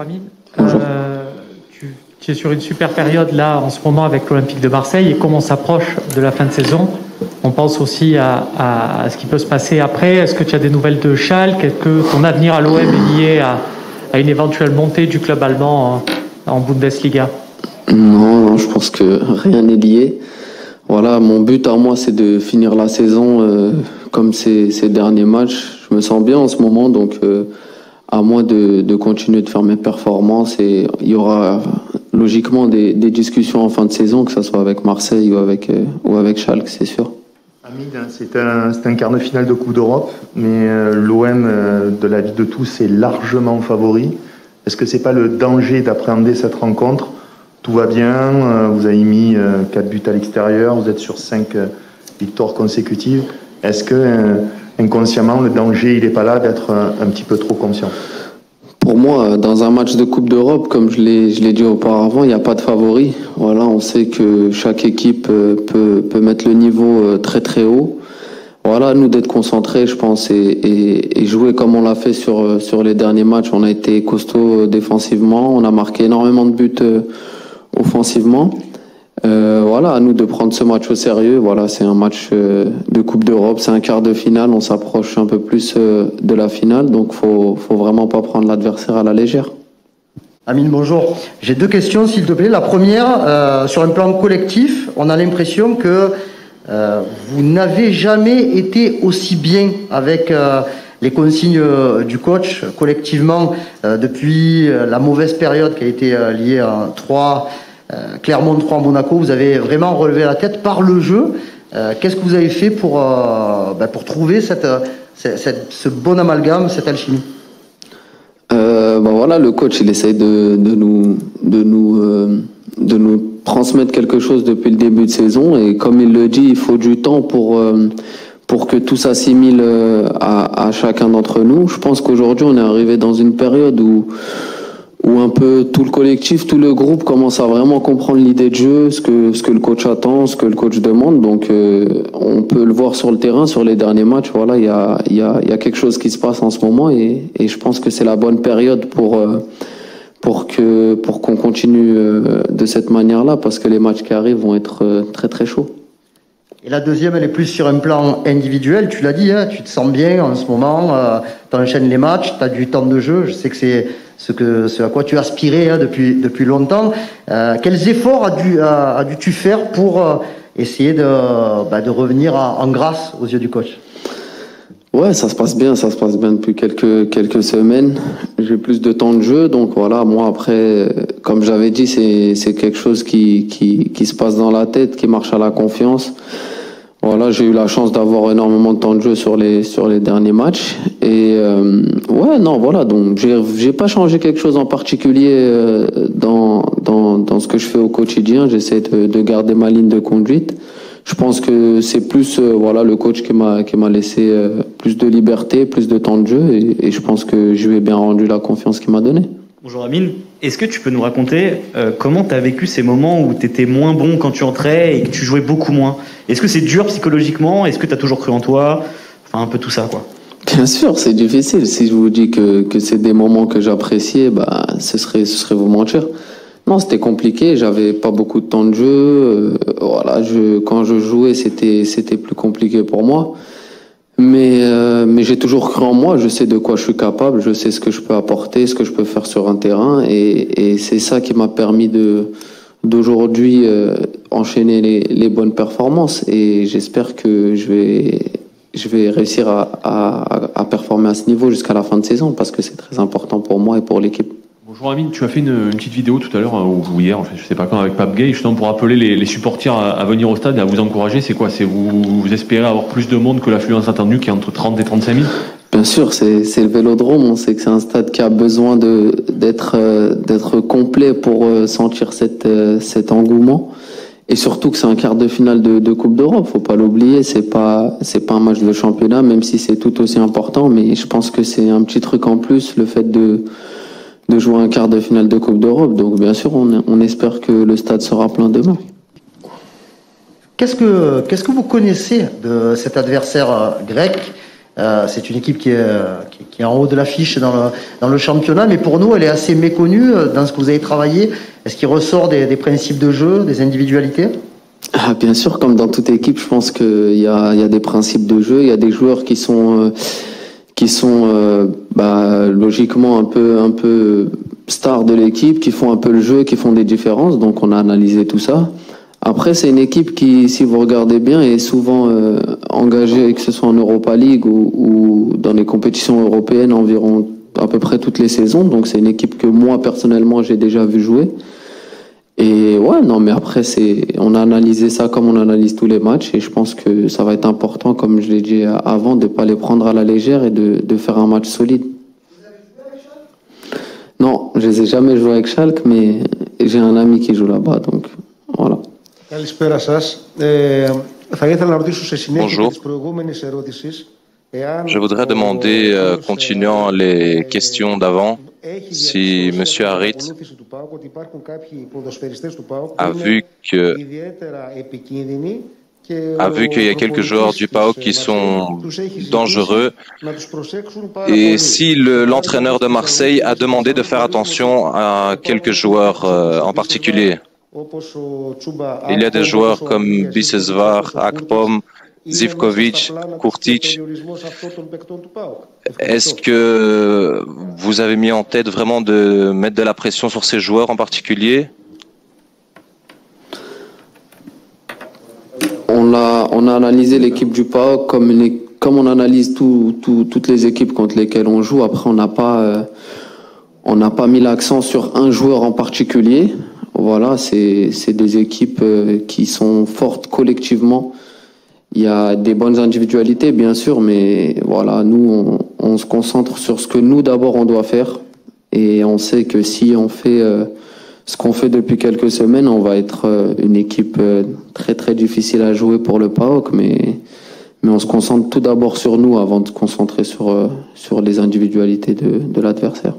Amine. Bonjour. Tu es sur une super période là en ce moment avec l'Olympique de Marseille et comme on s'approche de la fin de saison, on pense aussi à ce qui peut se passer après. Est-ce que tu as des nouvelles de Schalke? Est-ce que ton avenir à l'OM est lié à une éventuelle montée du club allemand en Bundesliga? Non, je pense que rien n'est lié. Voilà, mon but à moi, c'est de finir la saison comme ces derniers matchs. Je me sens bien en ce moment, donc à moi de continuer de faire mes performances. Et il y aura logiquement des discussions en fin de saison, que ce soit avec Marseille ou avec Schalke, c'est sûr. Amine, c'est un quart de finale de Coupe d'Europe, mais l'OM, de l'avis de tous, est largement favori. Est-ce que c'est pas le danger d'appréhender cette rencontre? Tout va bien, vous avez mis 4 buts à l'extérieur, vous êtes sur 5 victoires consécutives. Est-ce que inconsciemment, le danger, il n'est pas là d'être un petit peu trop conscient? Pour moi, dans un match de Coupe d'Europe, comme je l'ai dit auparavant, il n'y a pas de favori. Voilà, on sait que chaque équipe peut mettre le niveau très très haut. Voilà, nous d'être concentrés, je pense, et jouer comme on l'a fait sur les derniers matchs. On a été costaud défensivement, on a marqué énormément de buts offensivement. Voilà, à nous de prendre ce match au sérieux. Voilà, c'est un match de Coupe d'Europe, c'est un quart de finale, on s'approche un peu plus de la finale, donc faut vraiment pas prendre l'adversaire à la légère. Amine, bonjour. J'ai 2 questions, s'il te plaît. La première, sur un plan collectif, on a l'impression que vous n'avez jamais été aussi bien avec les consignes du coach collectivement depuis la mauvaise période qui a été liée à Clermont 3 Monaco. Vous avez vraiment relevé la tête par le jeu. Qu'est-ce que vous avez fait pour trouver ce bon amalgame, cette alchimie? Voilà, le coach il essaye de nous transmettre quelque chose depuis le début de saison, et comme il le dit, il faut du temps pour que tout s'assimile à chacun d'entre nous. Je pense qu'aujourd'hui on est arrivé dans une période où un peu tout le collectif, tout le groupe commence à vraiment comprendre l'idée de jeu, ce que le coach attend, ce que le coach demande. Donc on peut le voir sur le terrain, sur les derniers matchs. Voilà, il y a quelque chose qui se passe en ce moment, et je pense que c'est la bonne période pour qu'on continue de cette manière-là, parce que les matchs qui arrivent vont être très très chauds. Et la deuxième, elle est plus sur un plan individuel. Tu l'as dit, hein, tu te sens bien en ce moment, tu enchaînes les matchs, tu as du temps de jeu. Je sais que c'est ce à quoi tu aspirais depuis longtemps. Quels efforts as-tu faire pour essayer de revenir en grâce aux yeux du coach? Ouais, ça se passe bien depuis quelques semaines. J'ai plus de temps de jeu, donc voilà, moi après, comme j'avais dit, c'est quelque chose qui se passe dans la tête, qui marche à la confiance. Voilà, j'ai eu la chance d'avoir énormément de temps de jeu sur les derniers matchs, et voilà, donc j'ai pas changé quelque chose en particulier dans ce que je fais au quotidien. J'essaie de garder ma ligne de conduite. Je pense que c'est plus le coach qui m'a laissé plus de liberté, plus de temps de jeu, et je pense que je lui ai bien rendu la confiance qu'il m'a donnée. Bonjour Amine, est-ce que tu peux nous raconter comment tu as vécu ces moments où tu étais moins bon quand tu entrais et que tu jouais beaucoup moins? Est-ce que c'est dur psychologiquement? Est-ce que tu as toujours cru en toi? Enfin, un peu tout ça, quoi. Bien sûr, c'est difficile. Si je vous dis que c'est des moments que j'appréciais, ce serait vous mentir. Non, c'était compliqué, j'avais pas beaucoup de temps de jeu. Quand je jouais, c'était plus compliqué pour moi. Mais j'ai toujours cru en moi, je sais de quoi je suis capable, je sais ce que je peux apporter, ce que je peux faire sur un terrain, et c'est ça qui m'a permis d'aujourd'hui enchaîner les bonnes performances, et j'espère que je vais réussir à performer à ce niveau jusqu'à la fin de saison, parce que c'est très important pour moi et pour l'équipe. Bonjour Amine, tu as fait une petite vidéo tout à l'heure, ou hier, je sais pas quand, avec Pape Gay, justement pour appeler les supporters à venir au stade et à vous encourager. C'est quoi? C'est vous espérez avoir plus de monde que l'affluence attendue qui est entre 30 et 35 000? Bien sûr, c'est le Vélodrome. On sait que c'est un stade qui a besoin d'être complet pour sentir cet engouement. Et surtout que c'est un quart de finale de Coupe d'Europe. Faut pas l'oublier. C'est pas un match de championnat, même si c'est tout aussi important. Mais je pense que c'est un petit truc en plus, le fait de jouer un quart de finale de Coupe d'Europe. Donc bien sûr, on espère que le stade sera plein demain. Qu'est-ce que vous connaissez de cet adversaire grec? C'est une équipe qui est en haut de l'affiche dans le championnat, mais pour nous, elle est assez méconnue dans ce que vous avez travaillé. Est-ce qu'il ressort des principes de jeu, des individualités? Bien sûr, comme dans toute équipe, je pense qu'il y a des principes de jeu, il y a des joueurs qui sont logiquement un peu stars de l'équipe, qui font un peu le jeu, qui font des différences. Donc on a analysé tout ça. Après, c'est une équipe qui, si vous regardez bien, est souvent engagée, que ce soit en Europa League ou dans les compétitions européennes environ à peu près toutes les saisons. Donc c'est une équipe que moi, personnellement, j'ai déjà vu jouer. Et ouais, non, mais après, on a analysé ça comme on analyse tous les matchs. Et je pense que ça va être important, comme je l'ai dit avant, de ne pas les prendre à la légère et de faire un match solide. Non, je les ai jamais joués avec Schalke, mais j'ai un ami qui joue là-bas, donc voilà. Bonjour. Je voudrais demander, continuant les questions d'avant, si M. Harit a vu qu'il y a quelques joueurs du PAOK qui sont dangereux et si l'entraîneur de Marseille a demandé de faire attention à quelques joueurs en particulier. Il y a des joueurs comme Bisesvar, Akpom, Zivkovic, Kurtic. Est-ce que vous avez mis en tête vraiment de mettre de la pression sur ces joueurs en particulier? On a analysé l'équipe du PAOK comme on analyse toutes les équipes contre lesquelles on joue. Après, on n'a pas mis l'accent sur un joueur en particulier. Voilà, c'est des équipes qui sont fortes collectivement. Il y a des bonnes individualités, bien sûr, mais voilà, nous, on se concentre sur ce que nous, d'abord, on doit faire. Et on sait que si on fait ce qu'on fait depuis quelques semaines, on va être une équipe très, très difficile à jouer pour le PAOK, mais on se concentre tout d'abord sur nous avant de se concentrer sur les individualités de l'adversaire.